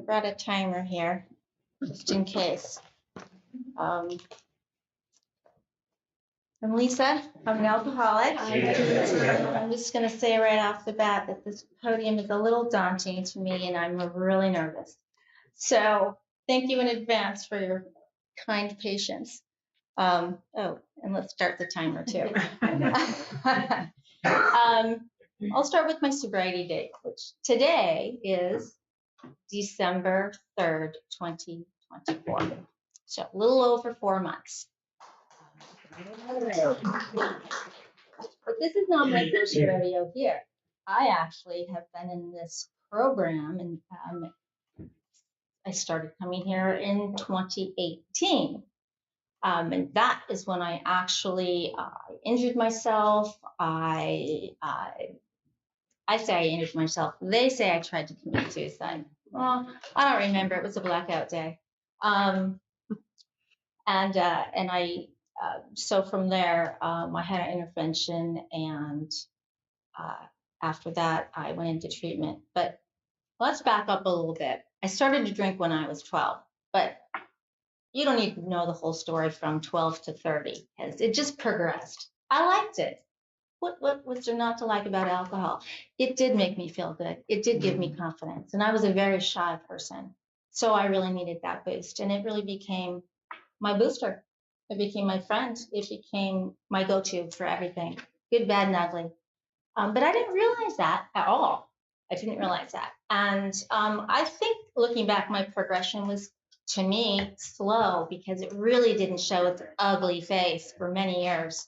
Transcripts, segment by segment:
brought a timer here, just in case. I'm Lisa. I'm an alcoholic. I'm just going to say right off the bat that this podium is a little daunting to me, and I'm really nervous. So thank you in advance for your kind patience. And let's start the timer too. I'll start with my sobriety date, which today is December 3rd, 2024. So a little over 4 months. But this is not my first rodeo here. I actually have been in this program, and I started coming here in 2018. And that is when I actually injured myself. I say I injured myself. They say I tried to commit suicide. Well, I don't remember. It was a blackout day. So from there, I had an intervention, and after that, I went into treatment. But let's back up a little bit. I started to drink when I was 12, but you don't need to know the whole story from 12 to 30, because it just progressed. I liked it. What was there not to like about alcohol? It did make me feel good. It did give me confidence. And I was a very shy person. So I really needed that boost. And it really became my booster. It became my friend. It became my go-to for everything, good, bad, and ugly. But I didn't realize that at all. I didn't realize that. And I think looking back, my progression was, to me, slow, because it really didn't show its ugly face for many years.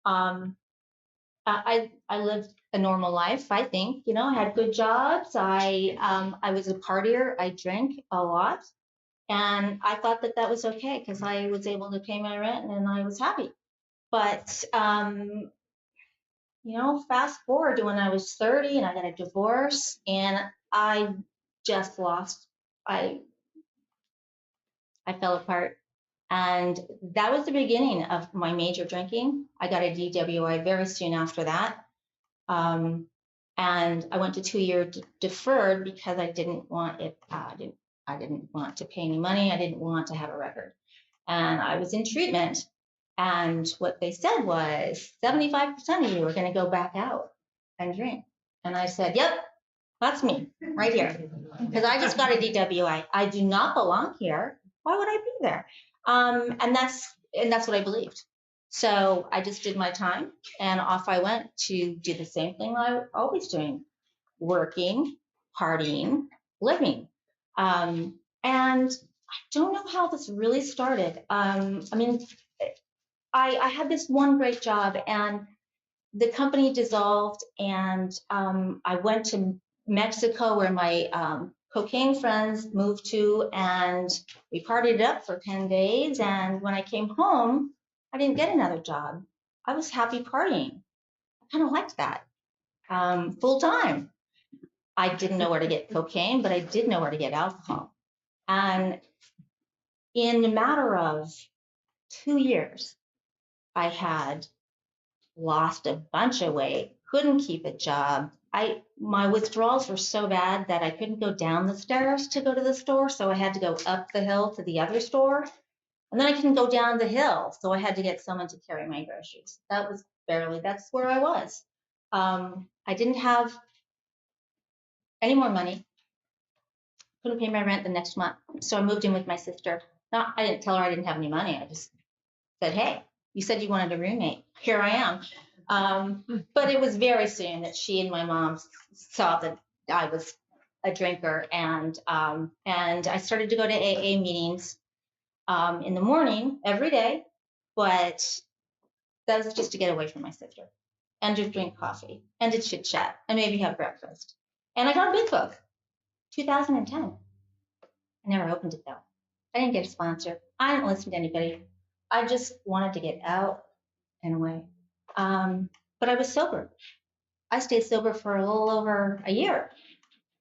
I lived a normal life, I think. I had good jobs. I was a partier. I drank a lot. And I thought that that was okay, because I was able to pay my rent and I was happy. But, fast forward to when I was 30 and I got a divorce, and I just lost. I fell apart. And that was the beginning of my major drinking. I got a DWI very soon after that. And I went to 2-year deferred because I didn't want it. I didn't want to pay any money. I didn't want to have a record. And I was in treatment. And what they said was 75% of you are going to go back out and drink. And I said, yep, that's me right here. Because I just got a DWI. I do not belong here. Why would I be there? And that's what I believed. So I just did my time, and off I went to do the same thing I was always doing: working, partying, living. And I don't know how this really started. I had this one great job, and the company dissolved, and I went to Mexico, where my cocaine friends moved to, and we partied it up for 10 days. And when I came home, I didn't get another job. I was happy partying. I kind of liked that full time. I didn't know where to get cocaine, but I did know where to get alcohol. And in a matter of 2 years, I had lost a bunch of weight, couldn't keep a job. My withdrawals were so bad that I couldn't go down the stairs to go to the store, so I had to go up the hill to the other store. And then I couldn't go down the hill, so I had to get someone to carry my groceries. That's where I was. I didn't have any more money. Couldn't pay my rent the next month, so I moved in with my sister. I didn't tell her I didn't have any money. I just said, hey, you said you wanted a roommate. Here I am. But it was very soon that she and my mom saw that I was a drinker, and I started to go to AA meetings in the morning every day, but that was just to get away from my sister and to drink coffee and to chit chat and maybe have breakfast. And I got a big book, 2010. I never opened it though. I didn't get a sponsor. I didn't listen to anybody. I just wanted to get out and away. But I was sober. I stayed sober for a little over a year,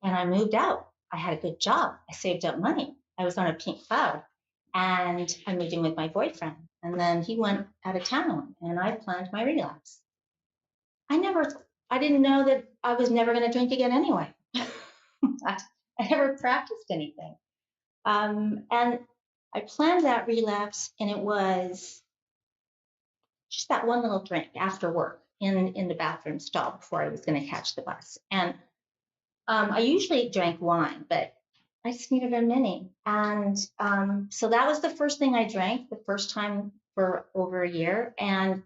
and I moved out. I had a good job. I saved up money. I was on a pink cloud, and I moved in with my boyfriend. And then he went out of town, and I planned my relapse. I didn't know that I was never going to drink again anyway. I never practiced anything. And I planned that relapse, and it was just that one little drink after work in the bathroom stall before I was going to catch the bus. And I usually drank wine, but I just needed a mini. And so that was the first thing I drank the first time for over a year. And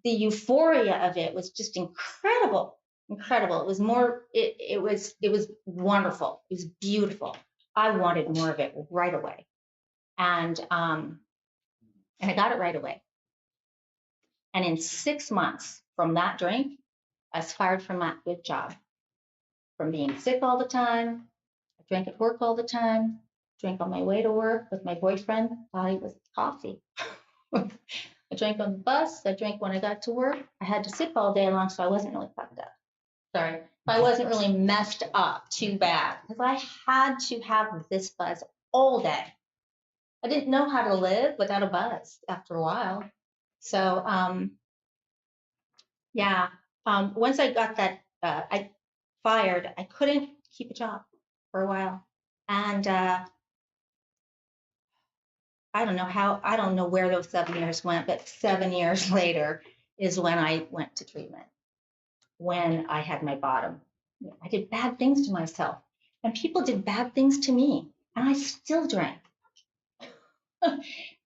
the euphoria of it was just incredible, incredible. It was more, it was wonderful. It was beautiful. I wanted more of it right away. And I got it right away. And in 6 months from that drink, I was fired from that good job, from being sick all the time. I drank at work all the time, drank on my way to work with my boyfriend, thought he was coffee. I drank on the bus. I drank when I got to work. I had to sip all day long, so I wasn't really fucked up. Sorry. I wasn't really messed up too bad because I had to have this buzz all day. I didn't know how to live without a buzz after a while. So, yeah. Once I got that, I fired, I couldn't keep a job for a while. And I don't know where those 7 years went, but 7 years later is when I went to treatment, when I had my bottom. I did bad things to myself, and people did bad things to me, and I still drank.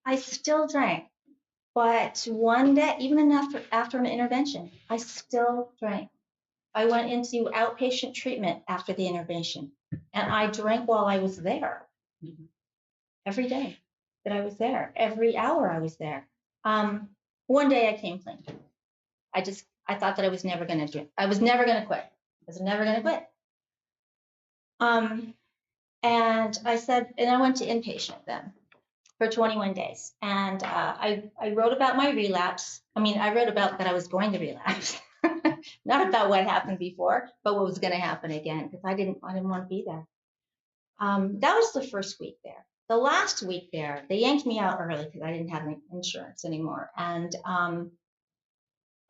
I still drank. But one day, even after an intervention, I still drank. I went into outpatient treatment after the intervention, and I drank while I was there. Every day that I was there, every hour I was there. One day I came clean. I thought that I was never going to drink. I was never going to quit. I was never going to quit. And I said, and I went to inpatient then for 21 days. And I wrote about my relapse. I mean, I wrote about that I was going to relapse, not about what happened before, but what was going to happen again, because I didn't want to be there. That was the first week there. The last week there, they yanked me out early because I didn't have any insurance anymore. And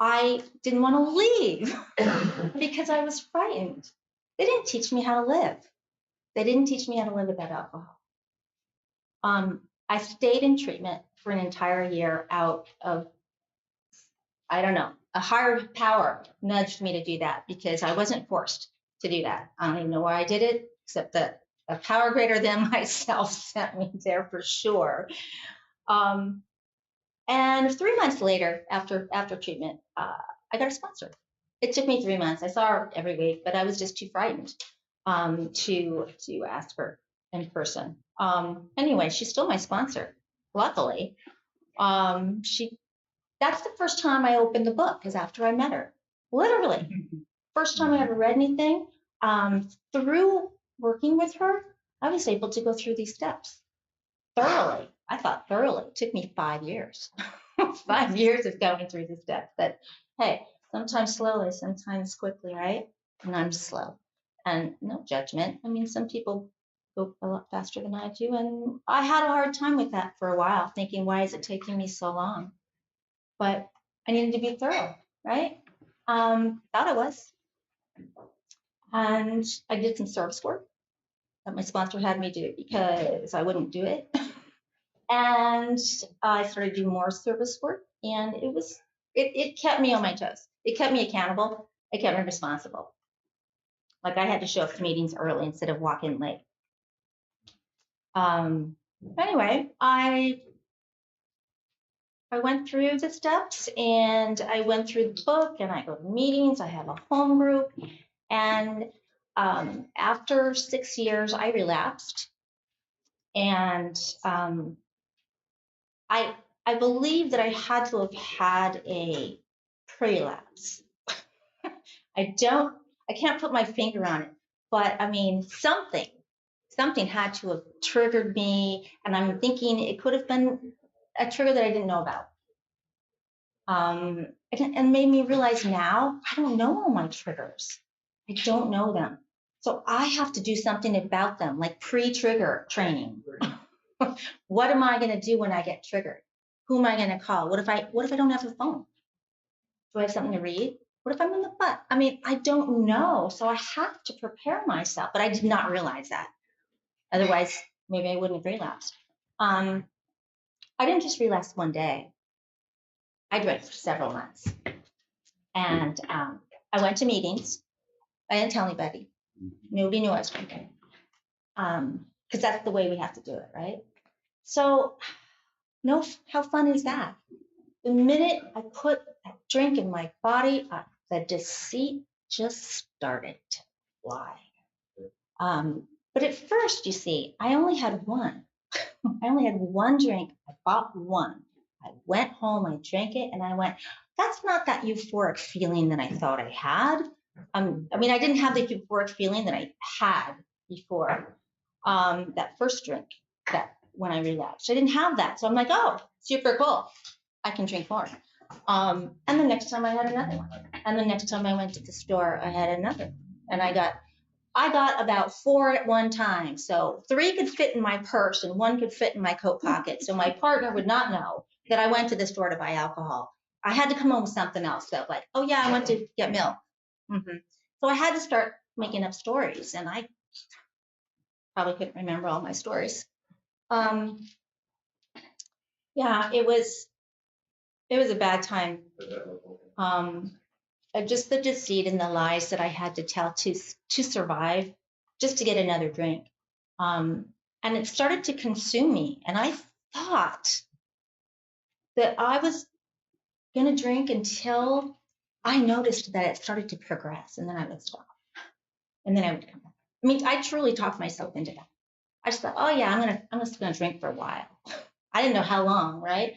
I didn't want to leave because I was frightened. They didn't teach me how to live. They didn't teach me how to live without alcohol. I stayed in treatment for an entire year out of, I don't know, a higher power nudged me to do that because I wasn't forced to do that. I don't even know why I did it, except that a power greater than myself sent me there for sure. And 3 months later, after treatment, I got a sponsor. It took me 3 months. I saw her every week, but I was just too frightened to ask her in person. Anyway, she's still my sponsor, luckily. That's the first time I opened the book, is after I met her. Literally, first time I ever read anything. Through working with her, I was able to go through these steps thoroughly. I thought thoroughly. It took me 5 years. 5 years of going through the steps. But hey, sometimes slowly, sometimes quickly, right? And I'm slow. And no judgment. I mean, some people go a lot faster than I do. And I had a hard time with that for a while, thinking, why is it taking me so long? But I needed to be thorough, right? Thought I was. And I did some service work that my sponsor had me do because I wouldn't do it. And I started doing more service work, and it kept me on my toes. It kept me accountable. It kept me responsible. Like I had to show up to meetings early instead of walk in late. Anyway, I went through the steps, and I went through the book, and I go to meetings. I have a home group, and after 6 years, I relapsed, and I believe that I had to have had a prelapse. I can't put my finger on it, but I mean, something had to have triggered me, and I'm thinking it could have been a trigger that I didn't know about. And made me realize now I don't know all my triggers. I don't know them. So I have to do something about them, like pre-trigger training. What am I going to do when I get triggered? Who am I going to call? What if I don't have a phone? Do I have something to read? What if I'm in the butt? I mean, I don't know. So I have to prepare myself, but I did not realize that. Otherwise, maybe I wouldn't have relapsed. I didn't just relapse one day. I drank for several months. And I went to meetings. I didn't tell anybody. Nobody knew I was drinking. Because that's the way we have to do it, right? So, no, how fun is that? The minute I put that drink in my body, the deceit just started to fly. But at first, you see, I only had one. I only had one drink. I bought one. I went home, I drank it, and I went, that's not that euphoric feeling that I thought I had. I mean, I didn't have the euphoric feeling that I had before that first drink that when I relapsed. I didn't have that. So I'm like, oh, super cool. I can drink more. And the next time I had another one. And the next time I went to the store, I had another. And I got about 4 at one time. So 3 could fit in my purse and 1 could fit in my coat pocket. So my partner would not know that I went to the store to buy alcohol. I had to come home with something else. So like, oh yeah, I went to get milk. So I had to start making up stories, and I probably couldn't remember all my stories. Yeah, it was a bad time. Just the deceit and the lies that I had to tell to survive, just to get another drink. And it started to consume me. And I thought that I was going to drink until I noticed that it started to progress, and then I would stop. And then I would come back. I mean, I truly talked myself into that. I just thought, oh yeah, I'm just gonna drink for a while. I didn't know how long, right?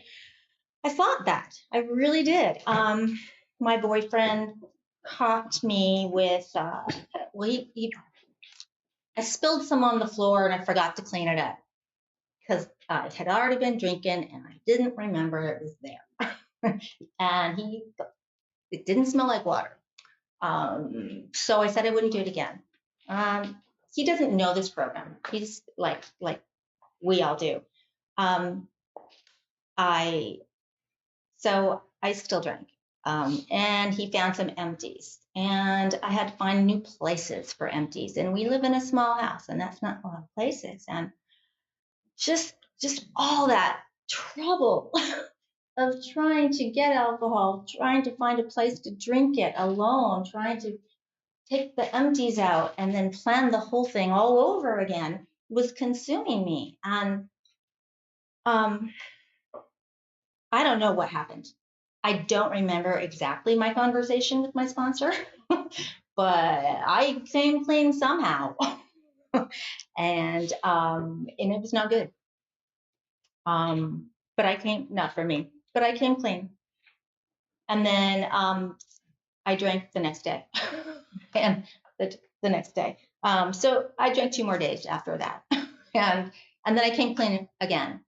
I thought that. I really did. My boyfriend caught me with, I spilled some on the floor and I forgot to clean it up because I had already been drinking and I didn't remember it was there. And it didn't smell like water. So I said I wouldn't do it again. He doesn't know this program. He's like we all do. So I still drank. And he found some empties, and I had to find new places for empties. And we live in a small house, and that's not a lot of places. And just all that trouble of trying to get alcohol, trying to find a place to drink it alone, trying to take the empties out and then plan the whole thing all over again was consuming me. And I don't know what happened. I don't remember exactly my conversation with my sponsor, but I came clean somehow. And it was not good. But I came, not for me, but I came clean. And then I drank the next day and the next day. So I drank 2 more days after that. And then I came clean again.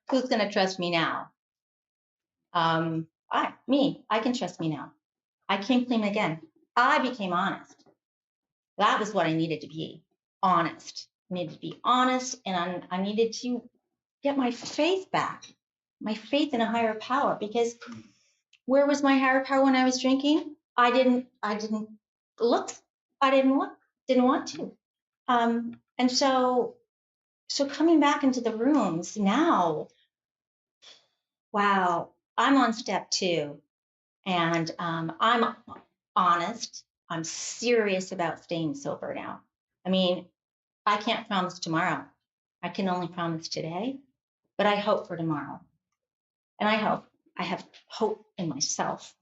Who's going to trust me now? I can trust me now. I came clean again. I became honest. That was what I needed to be, honest. I needed to be honest, and I needed to get my faith back, my faith in a higher power. Because where was my higher power when I was drinking? I didn't look. I didn't look. Didn't want to. And so coming back into the rooms now, wow, I'm on step 2. And I'm honest. I'm serious about staying sober now. I mean, I can't promise tomorrow. I can only promise today, but I hope for tomorrow. And I have hope in myself.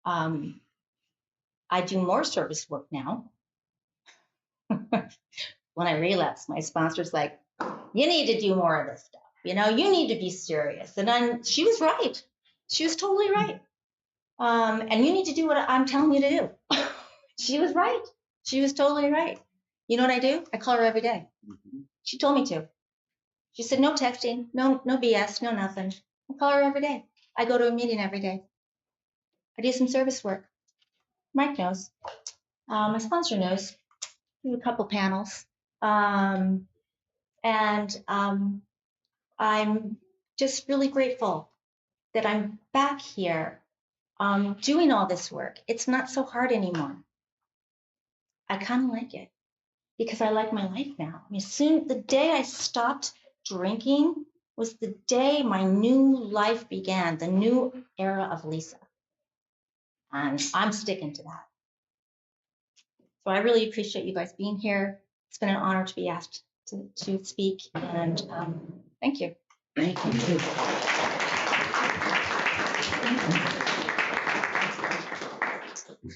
I do more service work now. When I relapsed, my sponsor's like, you need to do more of this stuff. You need to be serious. And then she was right. She was totally right. And you need to do what I'm telling you to do. She was right. She was totally right. You know what I do? I call her every day. She told me to. She said, no texting, no BS, no nothing. I call her every day. I go to a meeting every day. I do some service work. Mike knows. My sponsor knows. We do a couple panels. And I'm just really grateful that I'm back here doing all this work. It's not so hard anymore. I kind of like it because I like my life now. I mean, the day I stopped drinking was the day my new life began, the new era of Lisa. And I'm sticking to that. So I really appreciate you guys being here. It's been an honor to be asked to speak, and thank you. Thank you.